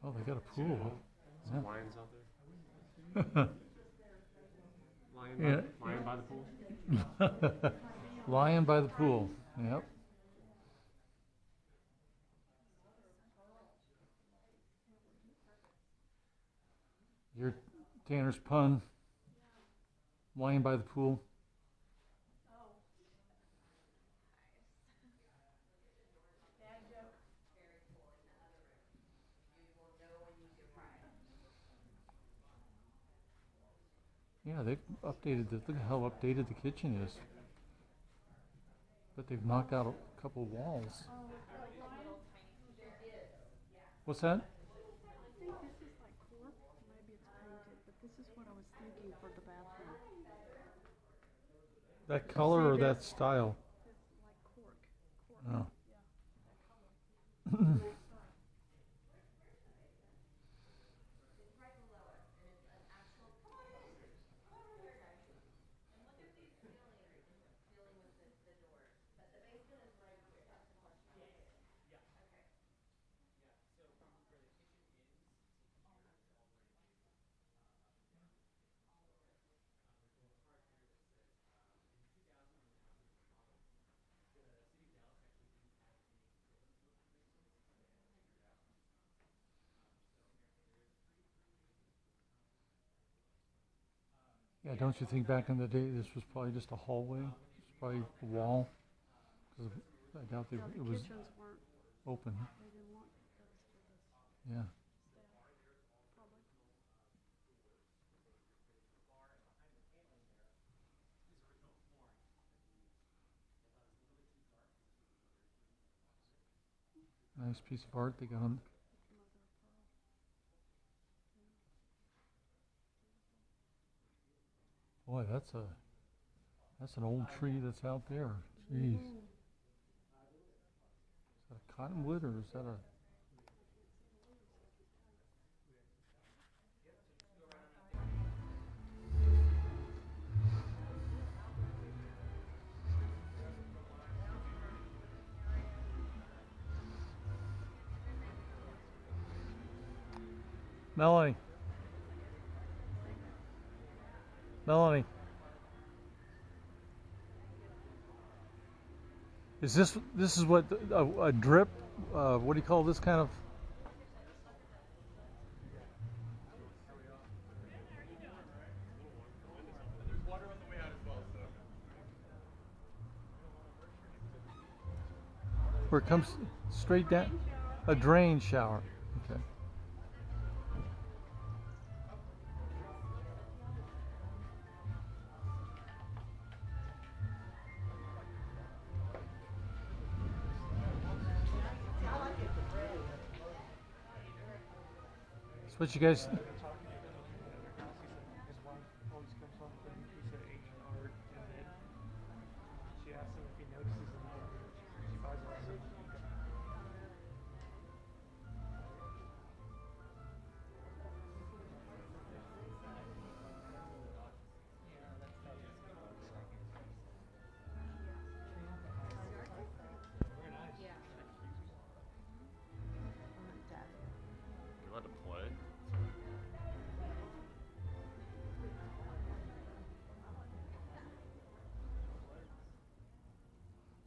Oh, they got a pool. Some lions out there. Yeah. Lion by the pool. Lion by the pool. Yep. Your Tanner's pun. Lion by the pool. Yeah, they updated the. Look at how updated the kitchen is. But they've knocked out a couple walls. What's that? I think this is like cork. Maybe it's painted, but this is what I was thinking for the bathroom. That color or that style? It's like cork. Oh. Yeah. Yeah, don't you think back in the day this was probably just a hallway? It's probably a wall. Because I doubt Yeah, it the was kitchens weren't. open. They didn't want those for the Yeah. staff, probably. Nice piece of art they got on. Mother of pearl. Boy, that's an old tree that's out there. Jeez. Mm. Is that a cottonwood or is that a? Melanie. Melanie. Is this is what a drip? What do you call this kind of? Where it comes straight down? A drain shower. Okay. So what you guys? His wife always comes home with a piece of Asian art, and then she asks him if he notices anything. She buys all this antique. You let him play.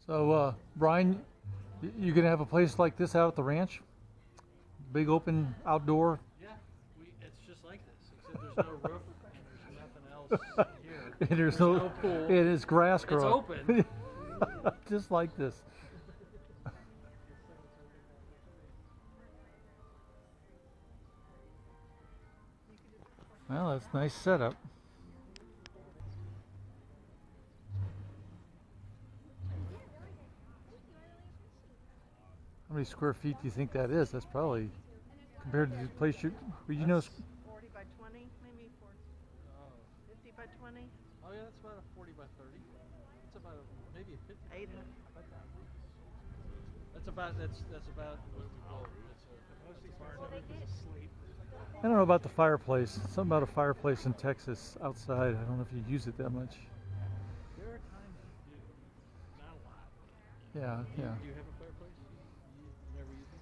So Brian, you gonna have a place like this out at the ranch? Big open outdoor. Yeah, it's just like this, except there's no roof and there's nothing else here. And there's no pool. It is grass It's growing. open. Just like this. Well, that's a nice setup. How many square feet do you think that is? That's probably compared to the place you know. 40 by 20, maybe 40, Oh, 50 by 20, oh yeah, that's about a 40 by 30. It's about maybe a 50. 800. That's about what we call it. Mostly barn is asleep. I don't know about the fireplace. Something about a fireplace in Texas outside. I don't know if you use it that much. There are times you do, not a lot. Yeah, yeah. Do you have a fireplace? You never use it?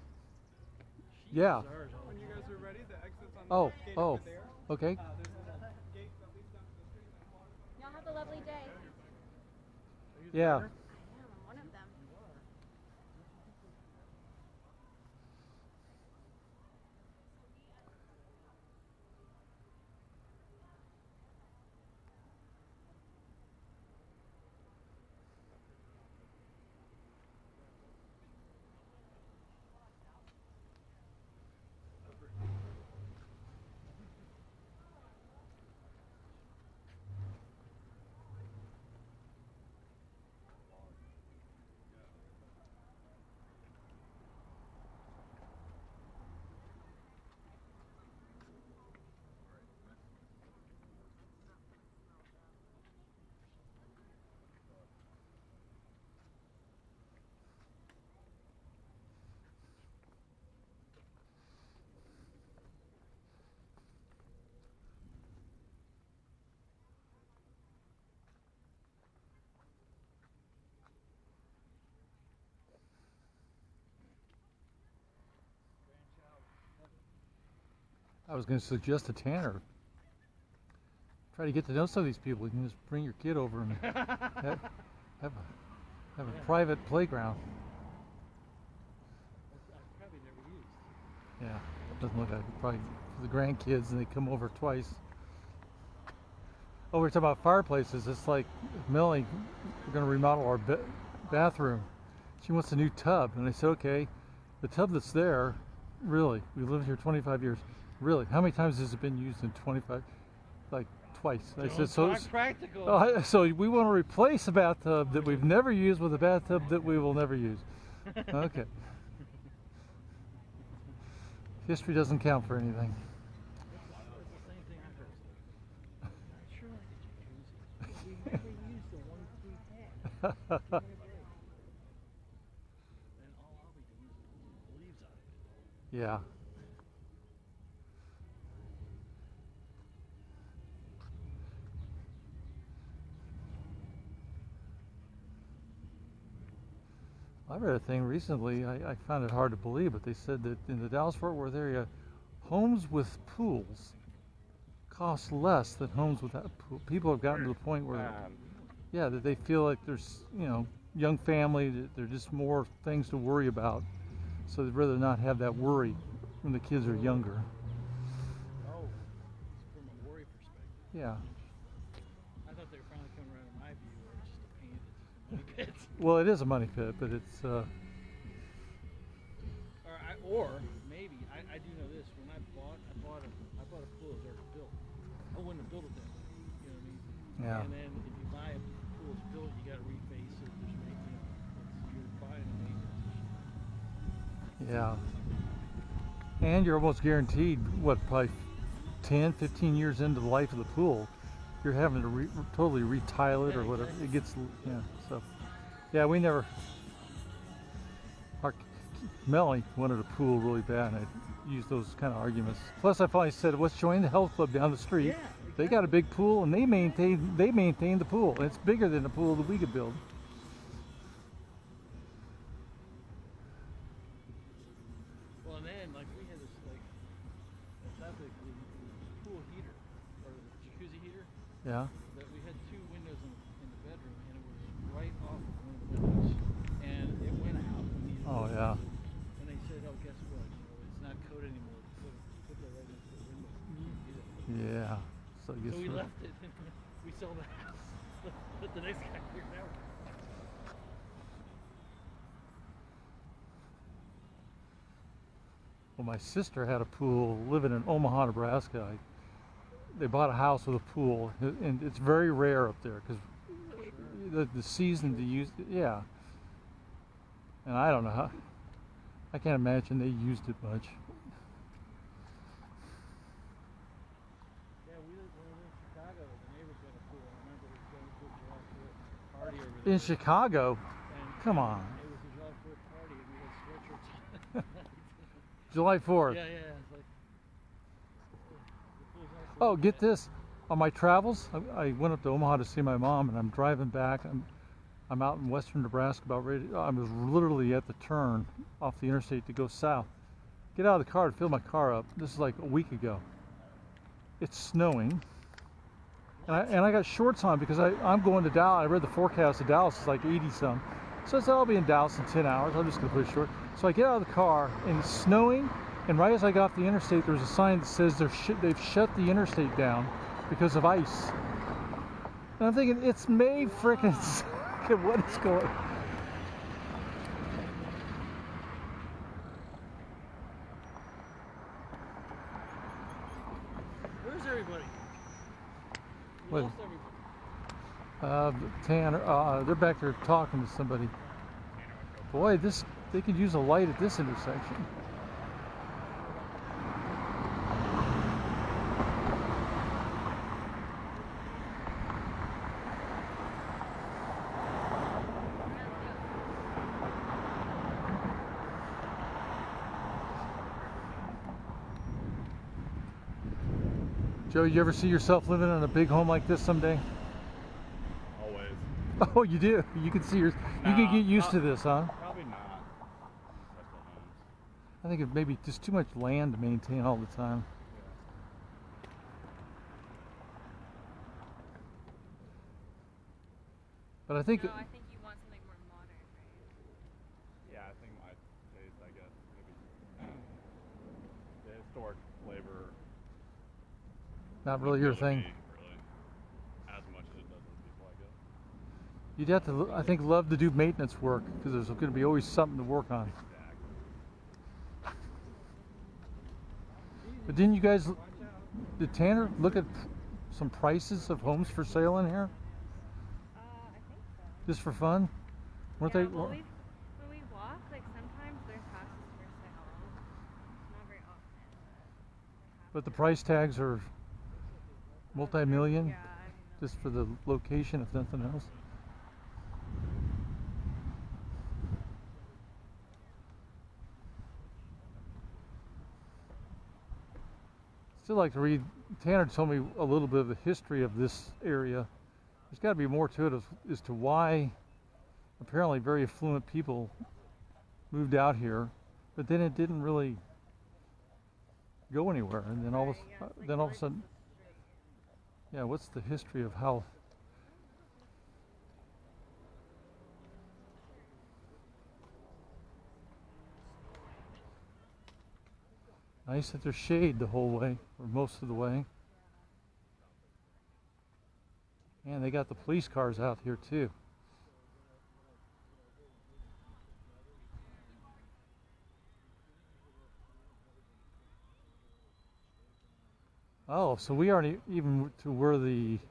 She Yeah. This is ours all When the you time. guys are ready, the exit's on Oh, the gate oh, over there. okay. There's a gate that leads down to the street that water. Y'all have a lovely day. Are you the Yeah. runner? I am. I'm one of them. You are. I was going to suggest to Tanner. Try to get to know some of these people. You can just bring your kid over and have a private playground. I've probably never used. Yeah, doesn't look like it. Probably for the grandkids, and they come over twice. Oh, we're talking about fireplaces. It's like Melanie, we're going to remodel our bathroom. She wants a new tub, and I said, okay. The tub that's there, really, we lived here 25 years. Really, how many times has it been used in 25? Like twice. I said, so. Talk practical. So we want to replace a bathtub that we've never used with a bathtub that we will never use. Okay. History doesn't count for anything. That's the same thing I heard. Not sure like a jacuzzi. We never used the ones we had. And all I'll be doing is pulling the leaves out of it. Yeah. I read a thing recently, I found it hard to believe, but they said that in the Dallas-Fort Worth area, homes with pools cost less than homes without pool. People have gotten to the point where, yeah, that they feel like there's, young family, that there are just more things to worry about. So they'd rather not have that worry when the kids are younger. Oh, from a worry perspective. Yeah. I thought they were finally coming around to my view where it's just a pain. It's just a money pit. Well, it is a money pit, but it's, Or maybe I do know this. When I bought a pool that was already built. I wouldn't have built it that way. You know what I mean? yeah. And then if you buy a pool that's built, you got to reface it. There's maintenance. You're buying a maintenance issue. Yeah. And you're almost guaranteed, what, probably 10, 15 years into the life of the pool, you're having to totally retile it or whatever. It gets, yeah, so. Yeah, we never, Melanie wanted a pool really bad, and I used those kind of arguments. Plus, I finally said, let's join the health club down the street. Yeah, They got a big pool, and they maintain the pool. It's bigger than the pool that we could build. Well, and then like we had this the pool heater or the jacuzzi heater. Yeah. That we had two windows in the bedroom, and it was right off of one of the windows, and it went out. We needed Oh, to- yeah. And they said, "Oh, guess what? It's not coated anymore. Put that right next to the window. You can't do that." Yeah. So, So we left it. We sold the house. Let the next guy figure it out. Well, my sister had a pool living in Omaha, Nebraska. They bought a house with a pool, and it's very rare up there because the season to use it, yeah. And I don't know how. I can't imagine they used it much. Yeah, when we were in Chicago, the neighbors had a pool. I remember going to a July 4th party over there. In Chicago, And come on, it was a July 4th party, and we had sweatshirts on. July 4th. Yeah, it's like. The pool's nice Oh, looking get at. this. On my travels, I went up to Omaha to see my mom, and I'm driving back. I'm out in western Nebraska, about ready. I was literally at the turn off the interstate to go south, Get out of the car to fill my car up. This is like a week ago. It's snowing. And I got shorts on because I'm going to Dallas. I read the forecast of Dallas is like 80 some. So I said I'll be in Dallas in 10 hours. I'm just going to put it short. So I get out of the car and it's snowing. And right as I got off the interstate, there's a sign that says they've shut the interstate down because of ice. And I'm thinking, it's May frickin' what is going on? Where's everybody? You What? lost everybody. Tanner, they're back there talking to somebody. Boy, they could use a light at this intersection. Joe, you ever see yourself living in a big home like this someday? Always. Oh, you do. You can see you can get used to this, huh? Probably not. Special homes. I think it may be just too much land to maintain all the time. But I think No, I think you want something more modern, right? Yeah, I think my taste, I guess, maybe the historic flavor. not really your thing. Me, really, as much as it does with people, I guess. You'd have to, I think, love to do maintenance work because there's going to be always something to work on. Exactly. But didn't you guys, did Tanner look at some prices of homes for sale in here I think so. just for fun? Weren't Yeah, they? well, when we walk, like sometimes there's houses for sale. Not very often, But the price tags are multi-million yeah, I mean, just for the location, if nothing else. Still like to read. Tanner told me a little bit of the history of this area. There's got to be more to it as to why apparently very affluent people moved out here, but then it didn't really go anywhere. And then all of Right, yeah, it's like then all of a one sudden, yeah, what's the history of how? Nice that there's shade the whole way, or most of the way. And they got the police cars out here too. Oh, so we aren't even to where the, the next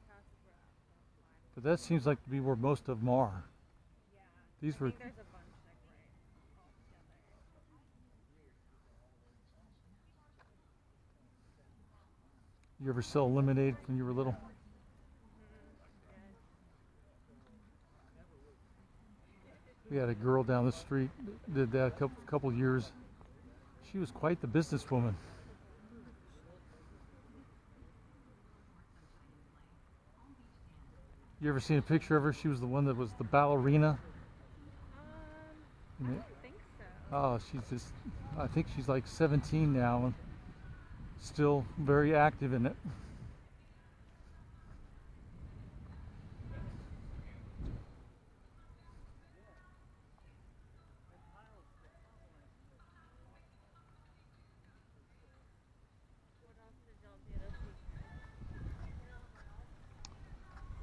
house is where I but that seems like to be where most of them are. Yeah. These I were, think there's a bunch like right all together. you ever sell lemonade when you were little? We had a girl down the street that did that a couple years. She was quite the businesswoman. You ever seen a picture of her? She was the one that was the ballerina. I Yeah. don't think so. Oh, she's just, I think she's like 17 now and still very active in it. What else did y'all do this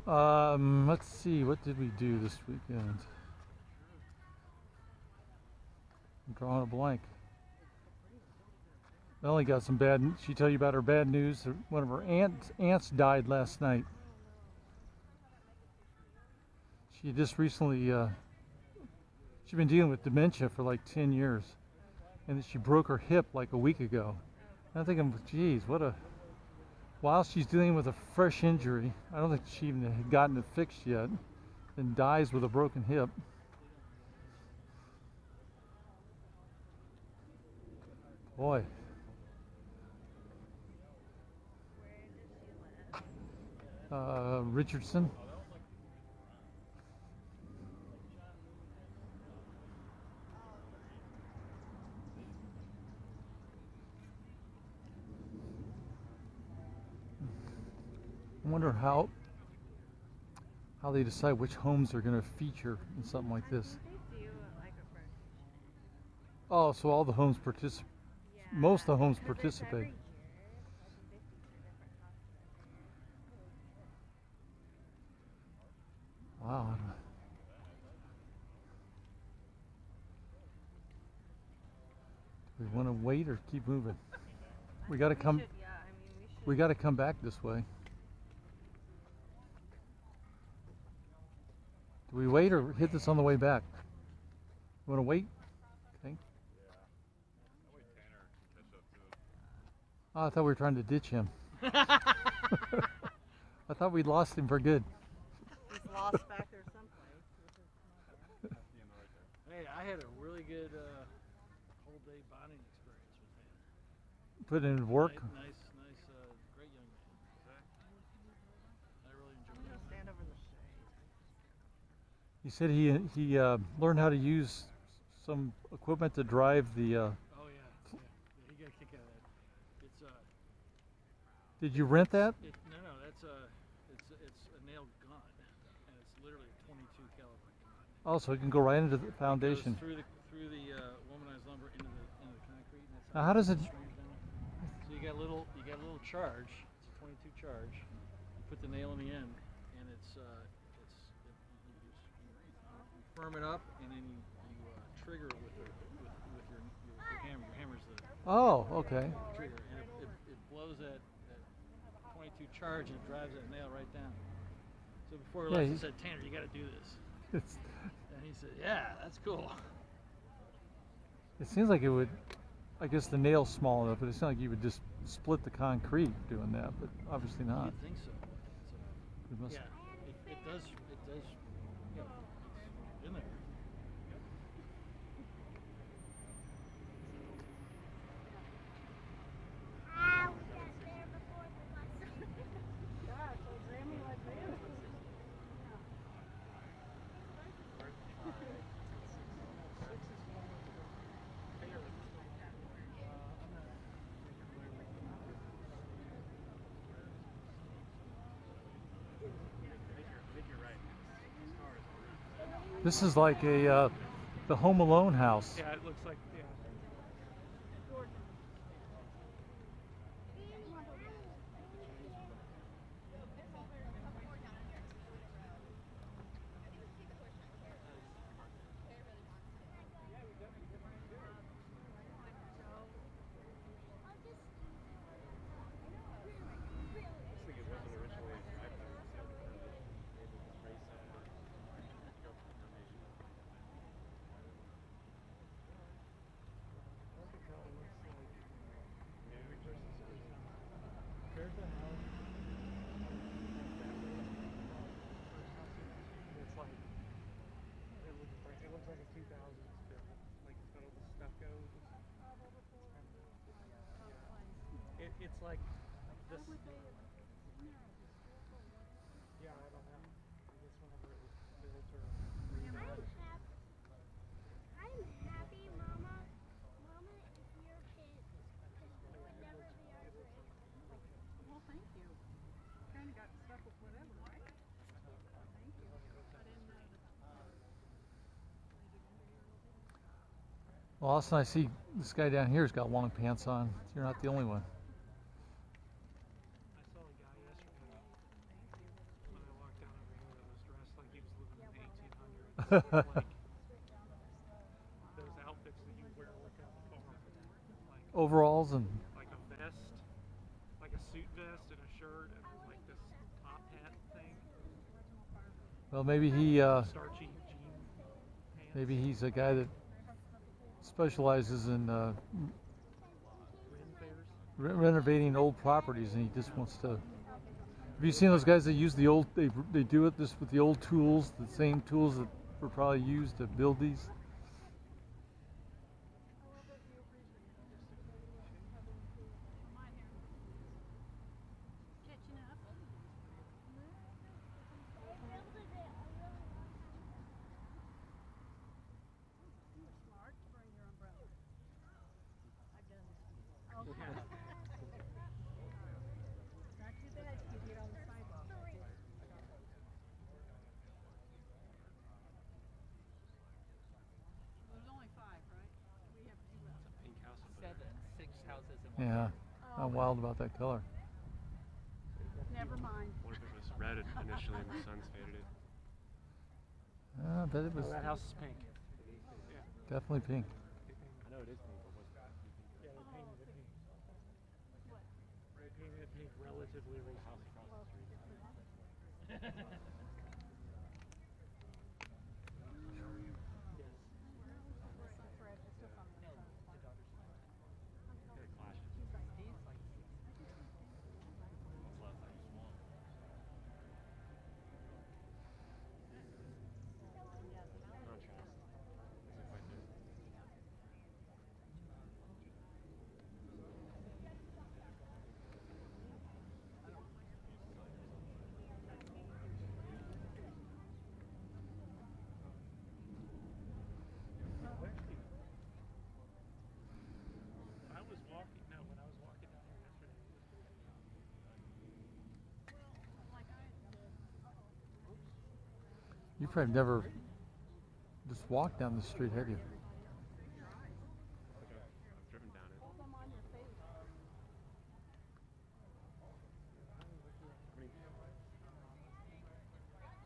weekend? Let's see, what did we do this weekend? I'm drawing a blank. Melanie got some bad. She tell you about her bad news. One of her aunts died last night. She just recently. She'd been dealing with dementia for like 10 years, and she broke her hip like a week ago. And I'm thinking, geez, what a. While she's dealing with a fresh injury, I don't think she even had gotten it fixed yet, and dies with a broken hip. Boy. Richardson. wonder how they decide which homes are going to feature in something like this. They do like a rotation. Oh, so all the homes participate. Yeah. Most of the homes 'cause it's participate. every year. I think they feature different houses. Wow. Do we want to wait or keep moving? We got to come. Should, yeah, I mean, we should. We got to come back this way. Do we wait or hit this on the way back? You want to wait? Okay. That way Tanner can catch up to us. Oh, I thought we were trying to ditch him. I thought we'd lost him for good. He's lost back there someplace. That's the end right there. Hey, I had a really good whole day bonding experience with him. Put it in work. Nice, great young man. I really enjoyed it. Stand over in the shade. He said he learned how to use some equipment to drive the. Oh yeah. He got a kick out of that. It's Did you rent that? no, that's it's a nail gun, and it's literally a 22 caliber gun. Oh, so it can go right into the It goes foundation. through the womanized lumber into the concrete. And that's Now, how does it? strings down. So you got a little charge. It's a 22 charge. You put the nail in the end, and you firm it up, and then you trigger it with your hammer. Your hammer's the Oh, okay. trigger, and it blows that 22 charge, and it drives that nail right down. So before he Yeah, left, he- I said, "Tanner, you got to do this." It's, And he said, "Yeah, that's cool." it seems like it would. I guess the nail's small enough, but it sounds like you would just split the concrete doing that, but obviously not. You'd think so. It must- Yeah, it does. Yeah, it's in there. Yeah, so Grammy like this. This is like a the Home Alone house. Yeah, it looks like, yeah. I think it wasn't originally iPhone, it was maybe race number. Go for information. New versus original. There's a house. It's like, it looks like a 2000s build. Like it's got all the stucco. It's like this. Yeah, I don't know. I guess whenever it was built or rebuilt. I'm happy, Mama. Mama, if your kid, it would never be our friend. Well, thank you. Kinda got stuck with whatever, right? Thank you. I didn't know that. Well, Austin, I see this guy down here's got long pants on. You're not the only one. I saw a guy yesterday when I walked down over here that was dressed like he was living in the 1800s. Like those outfits that you wear like at the farm. Like, Overalls and like a vest, like a suit vest and a shirt and then like this top hat thing. well, maybe he Starchy jean pants. maybe he's a guy that specializes in Ren fairs. renovating old properties, and he just wants to. Have you seen those guys that use the old? They do it this with the old tools, the same tools that were probably used to build these. Catching up. You were smart to bring your umbrella. I done this. Okay. Not too bad, you get on the sidewalk. Yeah, I'm wild about that color. Never mind. What if it was red initially and the sun's faded it? I bet it was Oh, that house is pink. definitely pink. I know it is pink, but what's Yeah, they painted it pink. They painted it pink relatively recently. house across the street? It clashes. What's left? I just want. Contrast. Is it quite there? I was walking, no, when I was walking down here yesterday, it was pretty You probably never just walked down the street, have you? I've driven down it.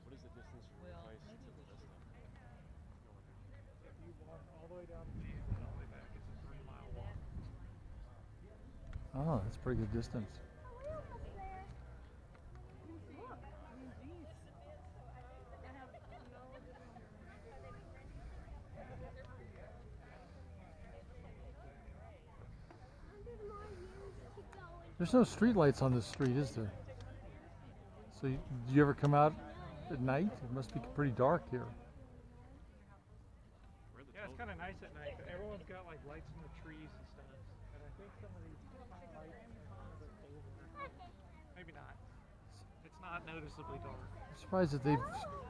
What is the distance from your place to the Vista? If you walk all the way down the field and all the way back, it's a 3-mile walk. Oh, that's a pretty good distance. There's no street lights on this street, is there? So, do you ever come out at night? It must be pretty dark here. Where are the Yeah, it's kind of nice at night, but everyone's got like lights in the trees and stuff. And I think some of these lights are a bit over. Maybe not. It's not noticeably dark. I'm surprised that they've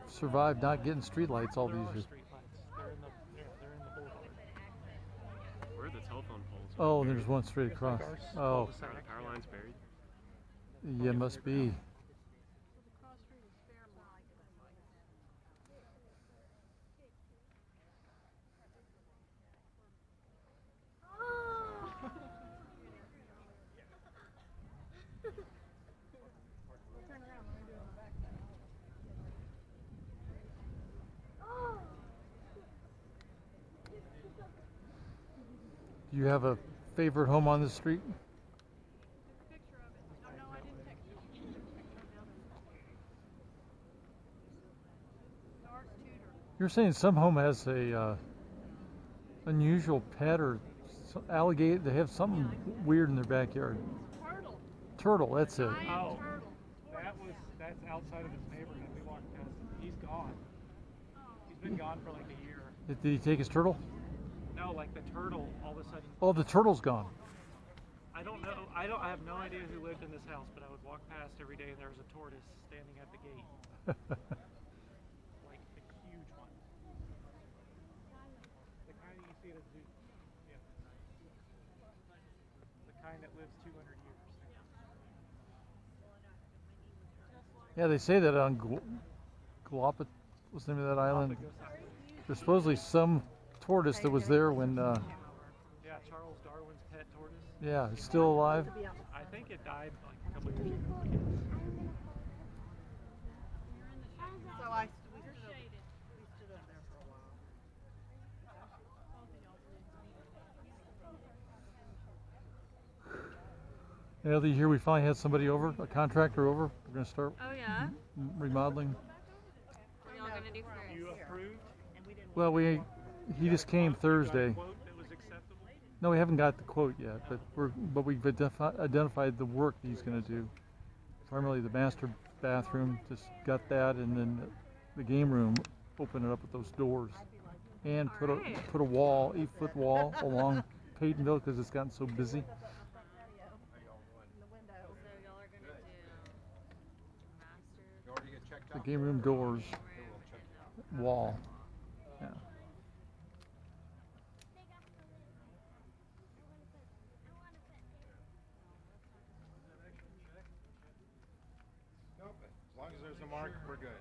survived not getting street lights all There these are years. street lights. They're in the boulevard. Where are the telephone poles? Oh, there's one straight It's like across. our Oh, Are the cul-de-sac. power lines buried? yeah, must be. Cross street is Fairmont. Turn around, let me do it in the back. Do you have a favorite home on this street? Took a picture of it. Oh, no, I didn't text you. I took a picture of the other one. Doris Tudor. You're saying some home has a unusual pet or alligator. They have something weird in their backyard. Turtle. Turtle, that's it. Giant Oh. turtle. That's outside of his neighborhood. We walked past him. He's gone. He's been gone for like a year. Did he take his turtle? No, like the turtle all of a sudden. Oh, the turtle's gone. I don't know. I have no idea who lived in this house, but I would walk past every day and there was a tortoise standing at the gate. Like a huge one. The kind that you see at a zoo. Yeah. The kind that lives 200 years. Yeah, they say that on Galapagos, what's the name of that island? There's supposedly some tortoise that was there when, Yeah, Charles Darwin's pet tortoise. yeah, it's still alive. I think it died like a couple years ago. So we stood up there for a while. Yeah, the year we finally had somebody over, a contractor over. We're gonna start Oh yeah. remodeling. What are y'all gonna do first? You approved? Well, he just came Got a Thursday. quote that was acceptable? No, we haven't got the quote yet, but we've identified the work that he's going to do. Primarily the master bathroom, just got that, and then the game room, open it up with those doors, and put a wall, 8-foot wall along Peytonville because it's gotten so busy. So y'all are gonna do master The game room doors, wall. Yeah. Nope. As long as there's a mark, we're good.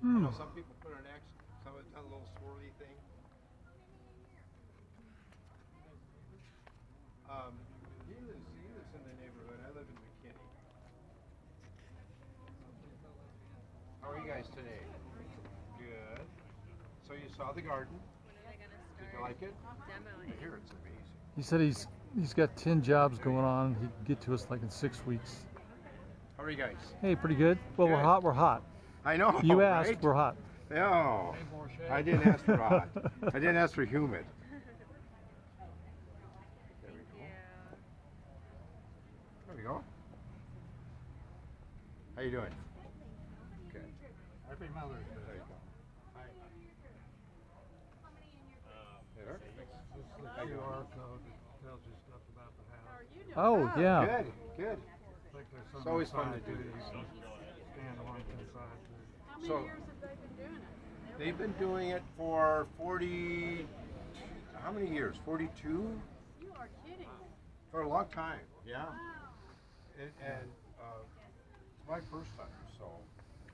Hmm. You know, some people put an X, some of it's done a little swirly thing. How are you guys today? Good. So you saw the garden? When are they gonna Did start you like it? demoing? I hear it's amazing. He said he's got 10 jobs going on. He can get to us like in 6 weeks. How are you guys? Hey, pretty good. Well, we're Good. hot. We're hot. I know. You asked. Right? We're hot. No, I didn't ask for hot. I didn't ask for humid. There we go. Yeah. There we go. How you doing? Good. Happy Mother's Day. There you go. There. QR code that tells you stuff about the How are house. you doing? Oh, yeah. Good. Good. I think there's It's some always fun to inside do too. this. You can stand on inside too. How many So- years have they been doing it? They've been doing it for 40. How many years? 42? You are kidding. For a long time. Yeah. Wow. And it's my first time, so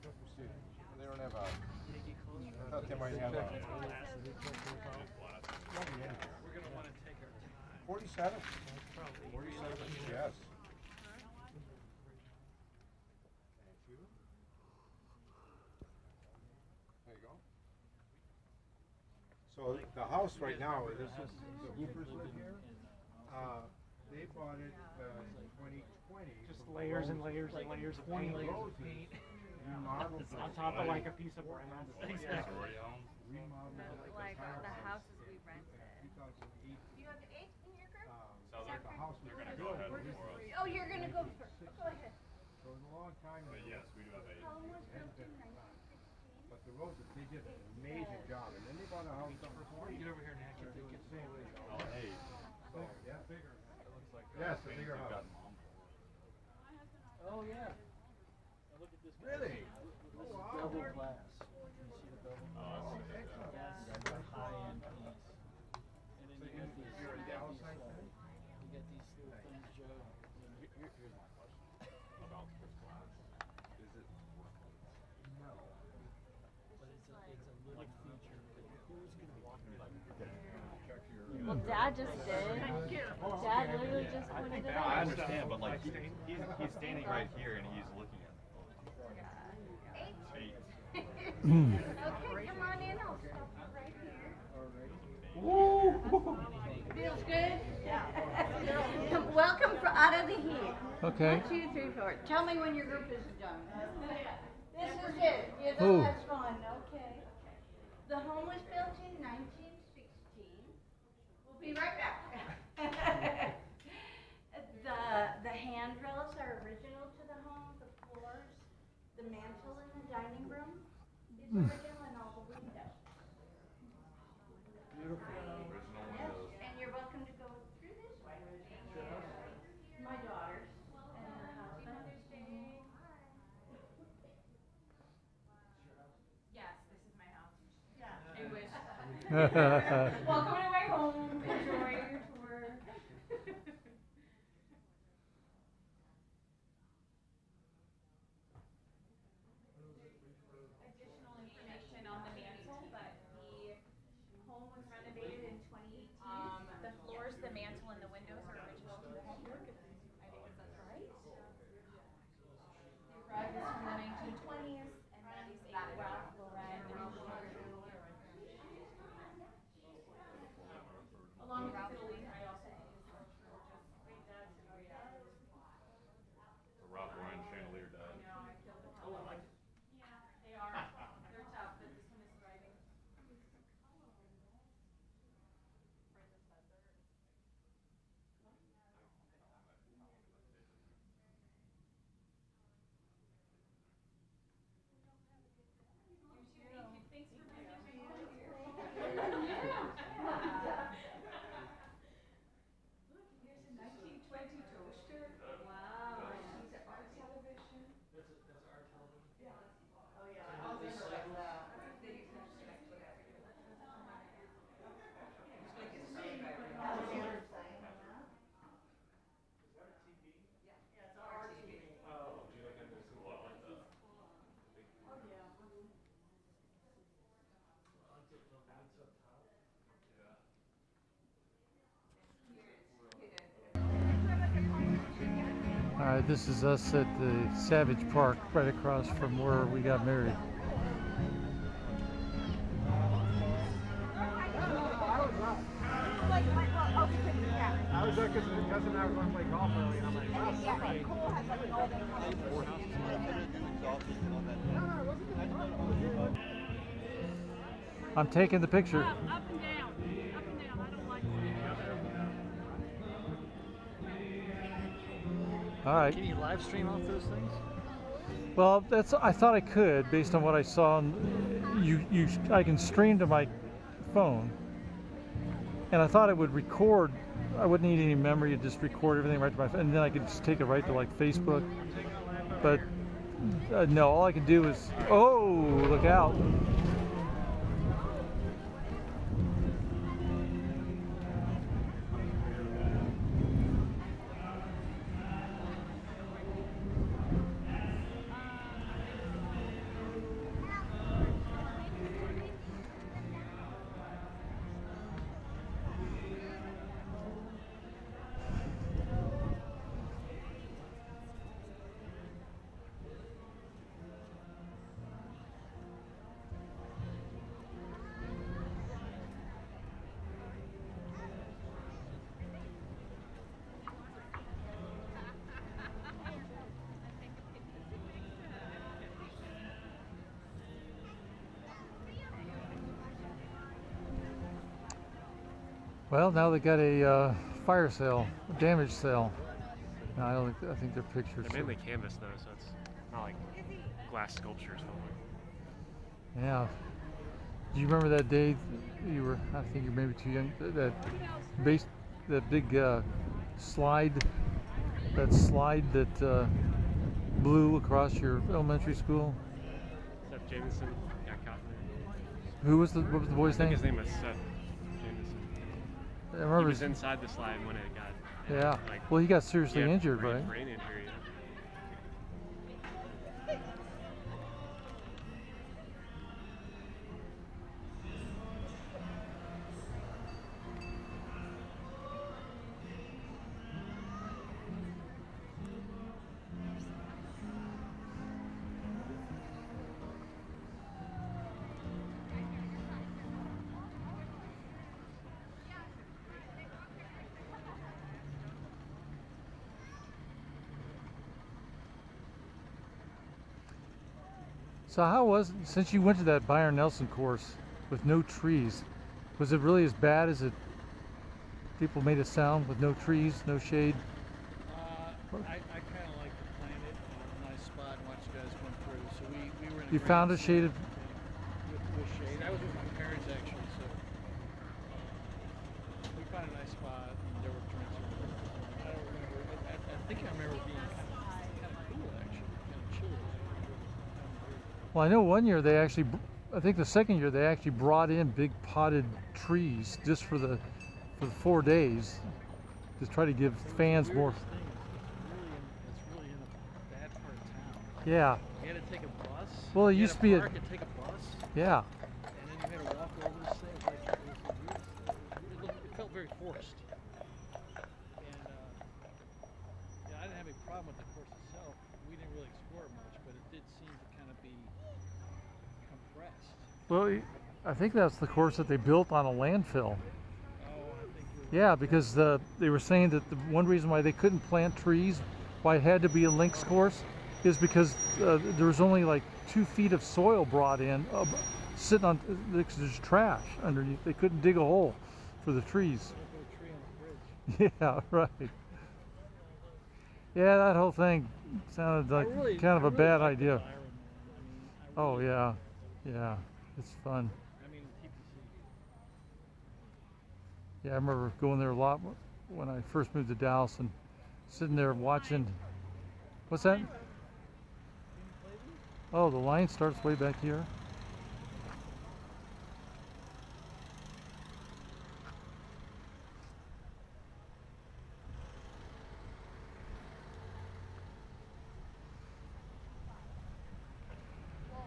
we'll see. They don't have a. I thought they might have a. We're gonna want to take our time. 47. Probably. 47. Yes. Thank you. There you go. So the house right now, this is the Hoopers live here. They bought it in 2020. Just layers and layers and layers of paint. Remodeled it. On top of like a piece of brass. Remodeled Like the houses we rented. 2008. You have 8 in your group? So The house was they're gonna go ahead for us. Oh, you're gonna go first. Go ahead. So it was a long time ago. But yes, we do have a. How long was And built in the- 1916? But the roads, they did an amazing job, and then they bought a house on the corner. Get over here and They're doing the same way. Oh, hey. So, yeah. It looks like Yes, a things bigger we've house. got mom for. Oh yeah. Now look at this. Really? This is double glass. You see the double glass? That's the high-end piece. And then you got these. You're a Dallas side fan? You got these little things, Joe. Here's my question about this glass. Is it No. But it's a little feature. Who's gonna walk me like check your? Well, Dad just did. Dad literally just pointed it I out. understand, but like he's standing right here and he's looking at it. 8. Okay, come on in. I'll stop you right here. Feels good? Yeah. Welcome out of the heat. Okay. 1, 2, 3, 4. Tell me when your group is done. This is it. You're the Who? last one. Okay. The home was built in 1916. We'll be right back. The handrails are original to the home. The floors, the mantle in the dining room is original, and all the windows. Yes, and you're welcome to go through this way. My daughters and her husband. Yes, this is my house. Yeah. I wish. Hmm. Welcome to my home. Enjoy your tour. Additional information on the mantle, but the home was renovated in 2018. The floors, the mantle, and the windows are original to the home. I think that's right. The rug is from the 1920s, and then these 8 Ralph Lauren. This is us at the Savage Park, right across from where we got married. I was there because cousin and I were going to play golf early, and I'm like, wow, somebody. I'm taking the picture. Up and down. Up and down. I don't like All right. Can you live stream off those things? Well, I thought I could based on what I saw. I can stream to my phone, and I thought it would record. I wouldn't need any memory; it'd just record everything right to my phone, and then I could just take it right to like Facebook. But no, all I can do is look out. Well, now they got a fire sale, a damage sale. No, I think they're pictures. They're mainly canvas though, so it's not like glass sculptures. Yeah. Do you remember that day you were? I think you're maybe too young. That big slide. That slide that blew across your elementary school. Seth Jameson got caught in What was the boy's I think name? his name was Seth Jameson. I remember. He was inside the slide when it got. Yeah. Like, Well, he got seriously yeah, injured, right? Brain injury. Yeah. So how was it, since you went to that Byron Nelson course with no trees, was it really as bad as people made it sound with no trees, no shade? I kind of like to plant it in a nice spot and watch you guys come through. So we were in a You found a shaded. with shade. I was with my parents actually, so we found a nice spot and there were drinks. I don't remember. I think I remember being kind of cool actually, kind of chilly. Well, I know one year they actually, I think the second year they actually brought in big potted trees just for the 4 days, to try to give fans more. Weirdest thing is it's really in a bad part of town. Yeah. You had to take a bus. Well, it you used had to be a. park and take a bus, Yeah. and then you had to walk over this thing. It felt very forced. And yeah, I didn't have any problem with the course itself. We didn't really explore it much, but it did seem to kind of be compressed. Well, I think that's the course that they built on a landfill. Oh, I think you're Yeah, because they were saying that the one reason why they couldn't plant trees, why it had to be a links course, is because there was only like 2 feet of soil brought in, sitting on. There's trash underneath. They couldn't dig a hole for the trees. a tree on the bridge. Yeah, right. Yeah, that whole thing sounded like kind of a bad idea. Oh yeah, yeah, it's fun. I mean, TPC. Yeah, I remember going there a lot when I first moved to Dallas and sitting there watching. What's that? Oh, the line starts way back here.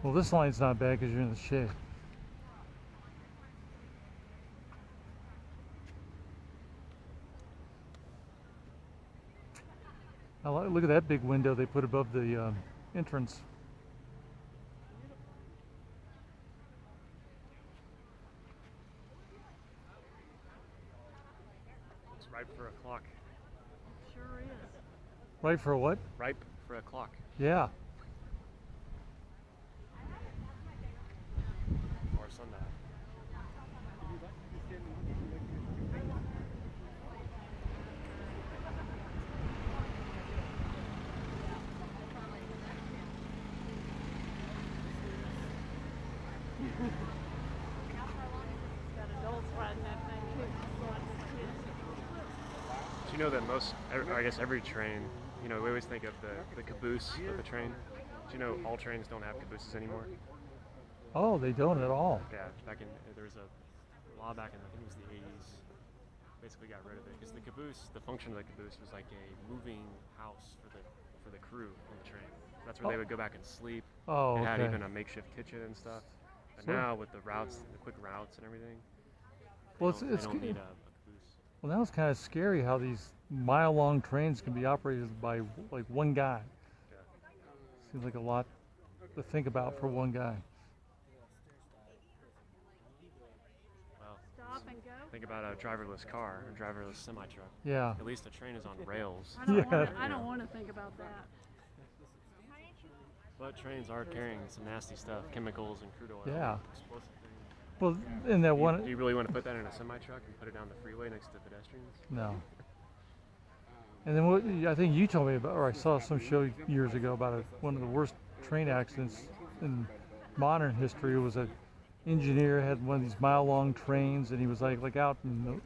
Well, this line's not bad because you're in the shade. Look at that big window they put above the entrance. It's ripe for a clock. Sure is. Right for what? Ripe for a clock. Yeah. Or a sundial. Got adults riding that thing too. Lots of kids. Do you know that I guess every train, you know, we always think of the caboose of the train. Do you know all trains don't have cabooses anymore? Oh, they don't at all. Yeah, there was a law back in, I think it was the 80s, basically got rid of it. Because the caboose, the function of the caboose was like a moving house for the crew on the train. That's where they would go back and sleep. Oh, It had okay. even a makeshift kitchen and stuff. But So- now with the routes, the quick routes and everything, Well, they it's don't good. need a caboose. Well, now it's kind of scary how these mile-long trains can be operated by like one guy. Yeah. Seems like a lot to think about for one guy. Well, Stop and go. think about a driverless car or driverless semi-truck. Yeah. At least the train is on rails. I don't Yeah. want to. I don't want to think about that. But trains are carrying some nasty stuff, chemicals and crude oil. Yeah. Explosive things. Well, in that Do one, you really want to put that in a semi-truck and put it down the freeway next to pedestrians? no. And then what I think you told me about, or I saw some show years ago about one of the worst train accidents in modern history. It was an engineer had one of these mile-long trains, and he was like out in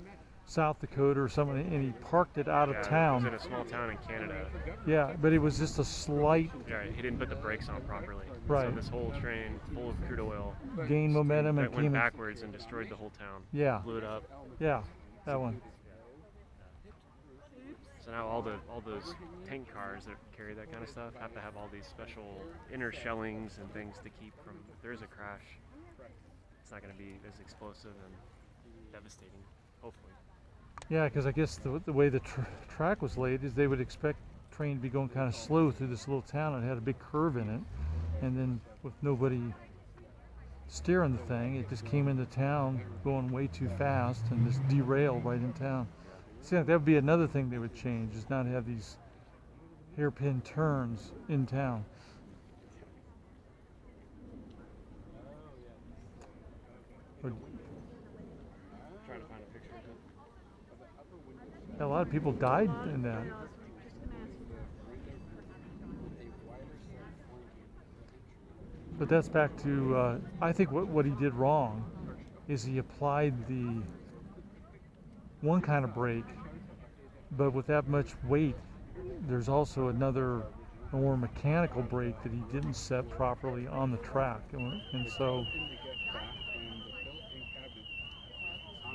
South Dakota or something, and he parked it out of Yeah, It town. was in a small town in Canada. Yeah, but it was just a slight Yeah, he didn't put the brakes on properly. So Right. this whole train full of crude oil gain momentum and went came. backwards and destroyed the whole town. Yeah, Blew it up. yeah, that one. So now all those tank cars that carry that kind of stuff have to have all these special inner shellings and things to keep from, if there's a crash, it's not going to be as explosive and devastating, hopefully. Yeah, because I guess the way the track was laid is they would expect the train to be going kind of slow through this little town. It had a big curve in it, and then with nobody steering the thing, it just came into town going way too fast and just derailed right in town. See, that would be another thing they would change, is not have these hairpin turns in town. But Trying to find a picture of it. a lot of people died in that. Yeah, I was just gonna ask you. But that's back to, I think what he did wrong is he applied the one kind of brake, but with that much weight, there's also another more mechanical brake that he didn't set properly on the track. And so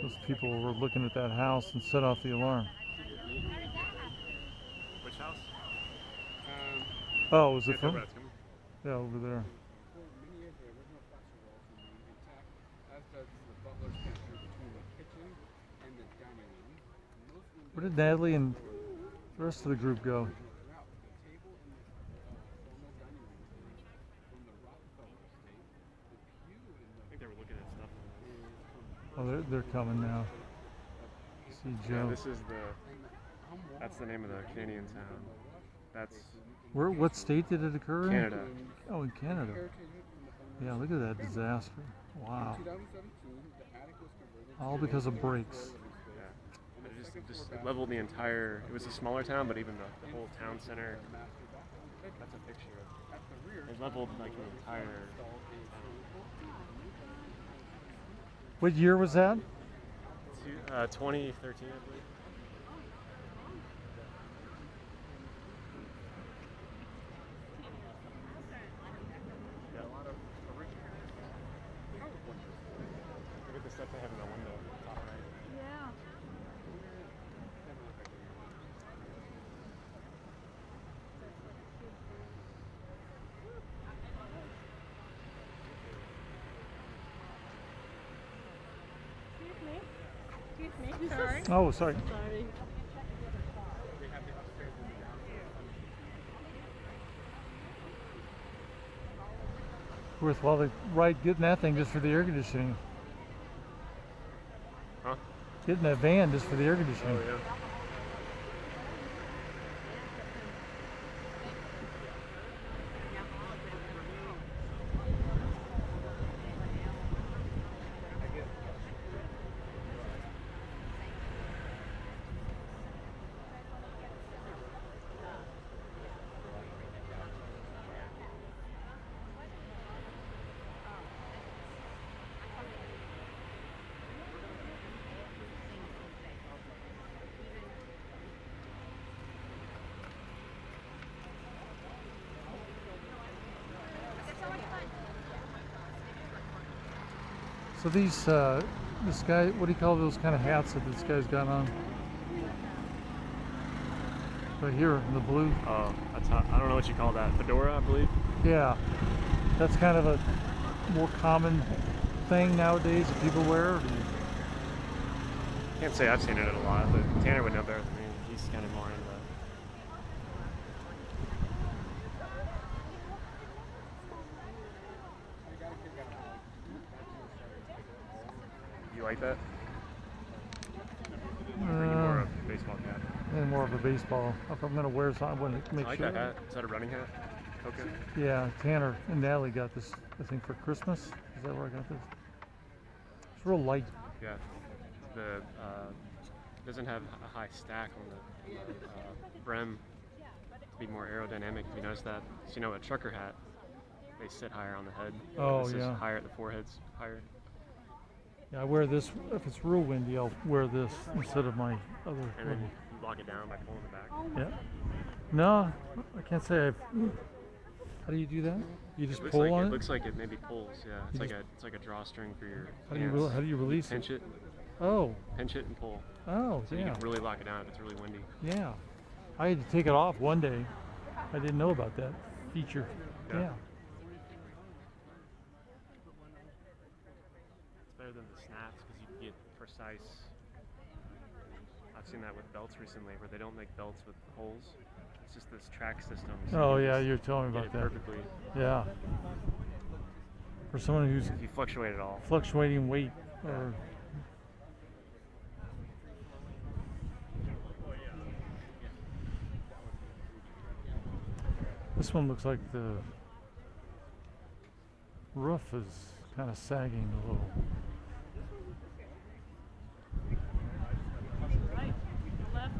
those people were looking at that house and set off the alarm. Which house? Oh, was it Yeah, from? that's coming. Yeah, over there. Where did Natalie and the rest of the group go? I think they were looking at stuff. Oh, they're coming now. See Yeah, Joe. this is that's the name of the Canadian town. That's What state did it occur in? Canada. Oh, in Canada. Yeah, look at that disaster. Wow. All because of brakes. Yeah. It leveled the entire, it was a smaller town, but even the whole town center, that's a picture of, it leveled like the entire town. What year was that? 2013, I believe. Yeah. Look at the stuff they have in the window at the top right. Yeah. Excuse me. Sorry. Oh, sorry. Sorry. Worthwhile to ride getting that thing just for the air conditioning. Huh? Getting that van just for the air conditioning. Oh, yeah. So these, this guy, what do you call those kind of hats that this guy's got on? Right here in the blue. Oh, that's how, I don't know what you call that. Fedora, I believe. Yeah, that's kind of a more common thing nowadays that people wear. Or do you... Can't say I've seen it a lot, but Tanner would know better than me. He's kind of more into that. You like that? Or are you more of a baseball cap? And more of a baseball. If I'm gonna wear something, I want to make I like sure. that hat. Is that a running hat? Okay. Yeah, Tanner and Natalie got this, I think, for Christmas. Is that where I got this? It's real light. Yeah. The doesn't have a high stack on the brim to be more aerodynamic. Have you noticed that? So, you know, a trucker hat, they sit higher on the head. Oh, this yeah. Is higher at the forehead's higher. Yeah, I wear this, if it's real windy, I'll wear this instead of my other And then one. you lock it down by pulling it back. Yeah. No, I can't say I've. How do you do that? You just Looks pull like on it it? looks like it maybe pulls. Yeah, it's You like just- it's like a drawstring for your How do you hands. how do you release it? Pinch it, Oh, pinch it, and pull. oh, So you yeah, can really lock it down if it's really windy. yeah. I had to take it off one day. I didn't know about that feature. Yeah. Yeah. It's better than the snaps because you can get precise. I've seen that with belts recently where they don't make belts with holes. It's just this track system. So Oh you yeah, just you're telling me get about it that. perfectly. Yeah. For someone who's If you fluctuate at all. fluctuating weight or this one looks like the roof is kind of sagging a little. Right, left,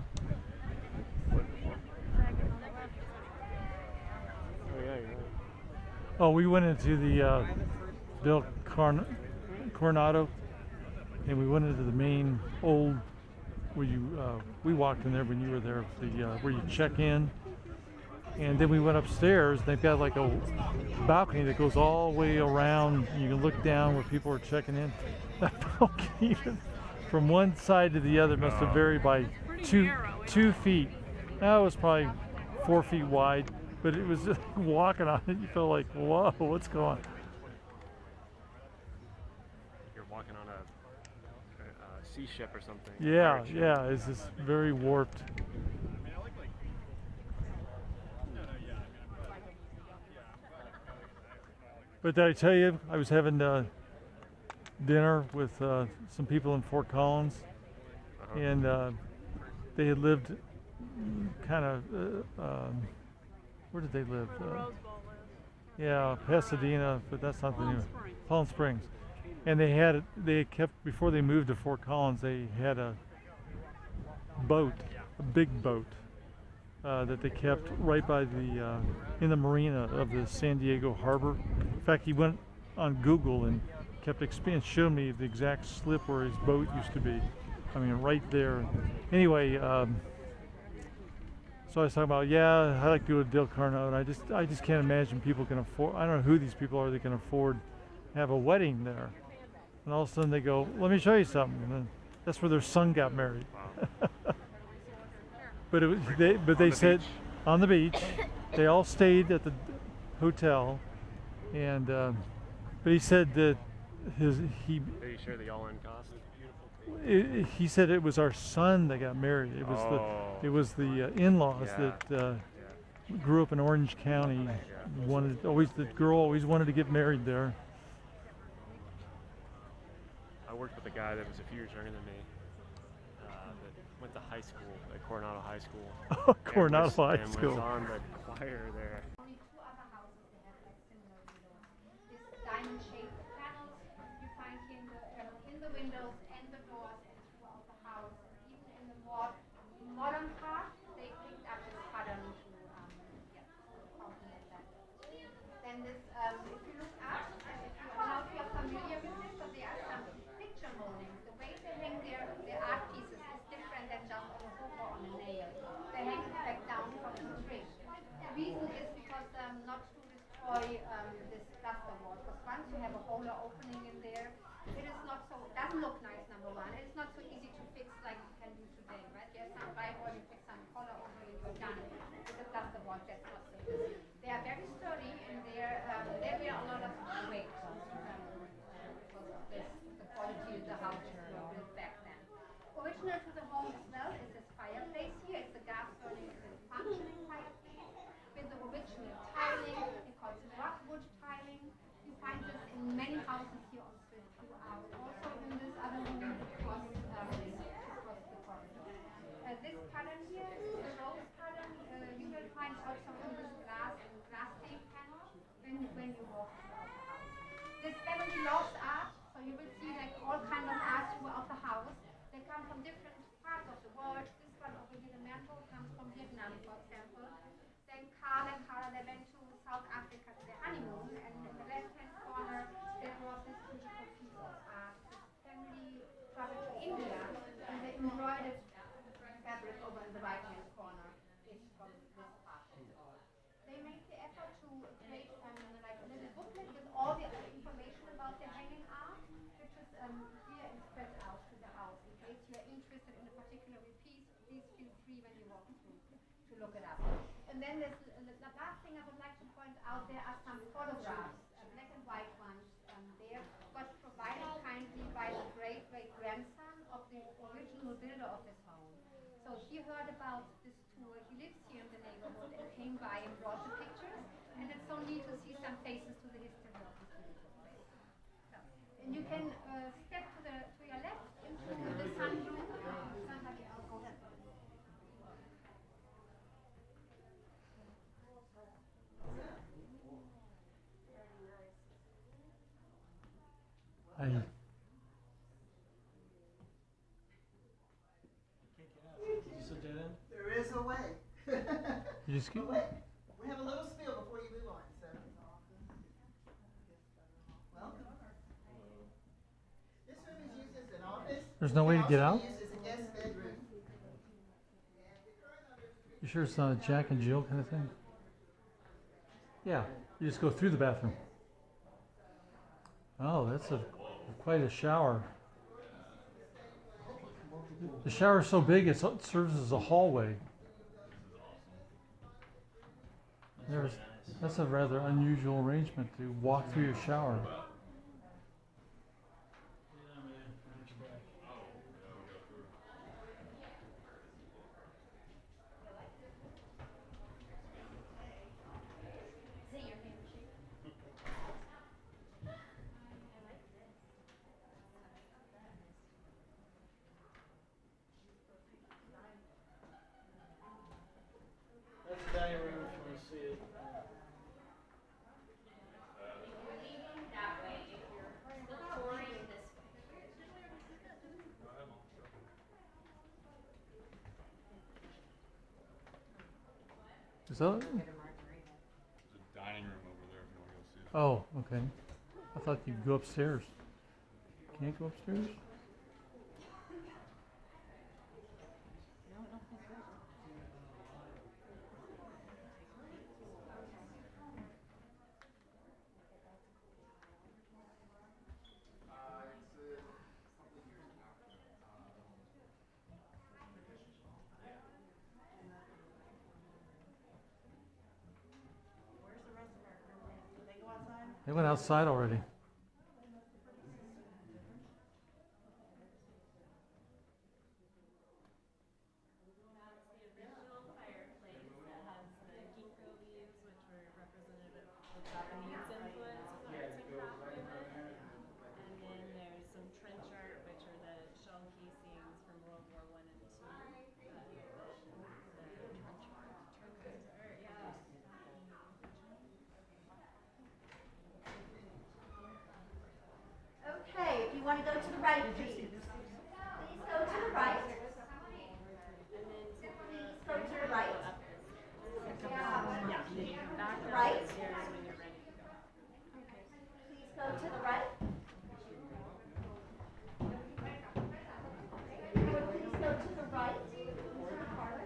Oh yeah, you're right. Oh, we went into the Del Coronado, and we went into the main old where you we walked in there when you were there, the where you check in, and then we went upstairs. They've got like a balcony that goes all the way around. And you can look down where people are checking in. That balcony, from one side to the other, must have varied by pretty narrow, 2 feet. That was probably 4 feet wide, but it was just walking on it. You felt like, whoa, what's going on? You're walking on a sea ship or something. a Yeah, pirate ship. yeah, it's just very warped. But did I tell you, I was having dinner with some people in Fort Collins, Uh-huh. and they had lived kind of, where did they live? where the Rose Bowl is. Yeah, Pasadena, but that's not the Palm new Springs. Palm Springs. And they had kept, before they moved to Fort Collins, they had a boat, a big boat, that they kept right by the, in the marina of the San Diego Harbor. In fact, he went on Google and kept showed me the exact slip where his boat used to be. I mean, right there. Anyway, so I was talking about, yeah, I like to go to Del Coronado, and I just can't imagine people can afford. I don't know who these people are that can afford to have a wedding there. And all of a sudden they go, let me show you something. And then that's where their son got married. Wow. But they the said beach. on the beach, they all stayed at the hotel, and but he said that Are you sure the all-in cost? he said it was our son that got married. It was the in-laws Yeah. that Yeah. grew up in Orange County, The girl always wanted to get married there. I worked with a guy that was a few years younger than me. That went to high school at Coronado High School. Coronado High and School. was on the choir there. Only two other houses they have like similar windows. This diamond-shaped panels you find here in the windows and the doors and throughout the house. And even in the more modern part, they picked up this pattern to complement that. Then this, if you look up, and if you are not familiar with this, but there are some picture moldings. The way they hang their art pieces is different than just on a hook or on a nail. They hang it back down from the string. The reason is because not to destroy this plasterboard. Because once you have a hole or opening in there, it is not so. It doesn't look nice. Number one, it's not so easy to fix like you can do today, right? You have some drywall, you fix some color over it, you're done. With the plasterboard, that's not so easy. They are very sturdy and they bear a lot of weight because of this, the quality of the house were built back then. Original to the home as well is this fireplace here. It's a gas burning functioning fireplace with the original tiling. We call it rockwood tiling. You find this in many houses here on Street 2 out. Also in this other room across the corridor. This pattern here is the rose pattern. You will find also in this glass stained panel when you walk throughout the house. This family loves art, so you will see like all kinds of art throughout the house. They come from different parts of the world. This one over here, the mantle, comes from Vietnam, for example. Then Carl and Carla, they went to South Africa to their honeymoon, and in the left-hand corner, there was this beautiful piece of art. This family traveled to India, and they embroidered fabric over in the right-hand corner. Is from this part. They made the effort to create like a little booklet with all the information about the hanging art, which is here and spread out to the house. In case you are interested in a particular piece, please feel free when you walk through to look it up. And then there's the last thing I would like to point out, there are some photographs, black and white ones, there, but provided kindly by the great-great-grandson of the original builder of this home. So he heard about this tour, he lives here in the neighborhood and came by and brought the pictures, and it's so neat to see some faces to the history of this beautiful place. So, and you can step to your left into the sunroom. Somebody else go ahead. I There is a way. you just keep. Wait, we have a little spiel before you move on. So, welcome. This room is used as an office. There's no way to get out? Used as a guest bedroom. You sure it's not a Jack and Jill kind of thing? Yeah, you just go through the bathroom. Oh, that's quite a shower. The shower's so big it serves as a hallway. That's a rather unusual arrangement to walk through your shower. That's the dining room if you want to see it. Is that? There's a dining room over there if you want to go see it. Oh, okay. I thought you'd go upstairs. Can't go upstairs? They went outside already. The original fireplace that has the ginkgo leaves, which were representative want to go to the right, please? Please go to the right. Please go to the right. Right. Please go to the right. Please go to the right.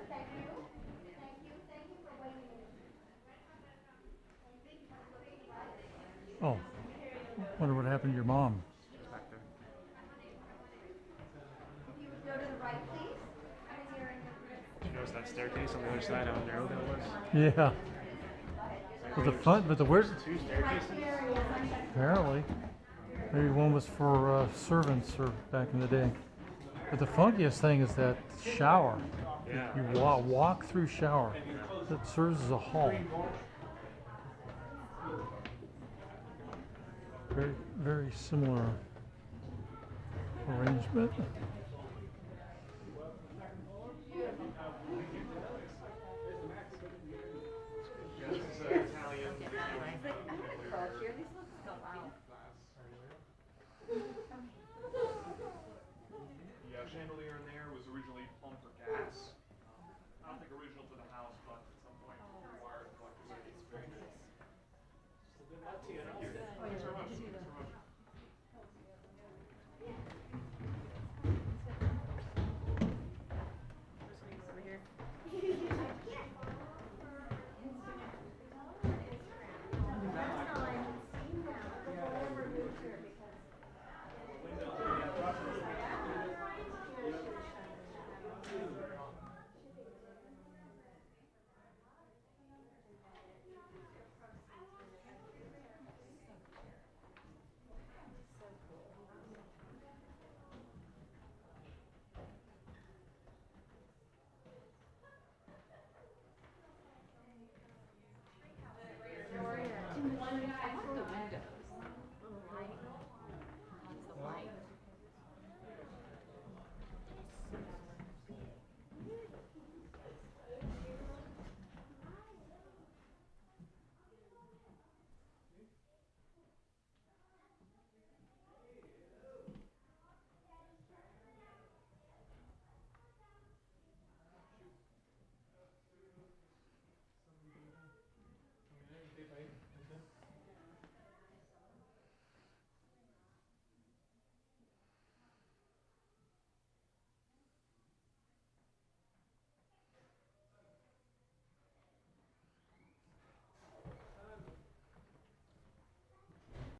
Thank you. Thank you. Thank you for waiting. Oh, wonder what happened to your mom. It's back there. If you would go to the right, please. Did you notice that staircase on the other side, how narrow that was? Yeah. But the front, but the where's Two staircases? apparently maybe one was for servants or back in the day. But the funkiest thing is that shower. Yeah. You walk through shower that serves as a hall. Very, very similar arrangement.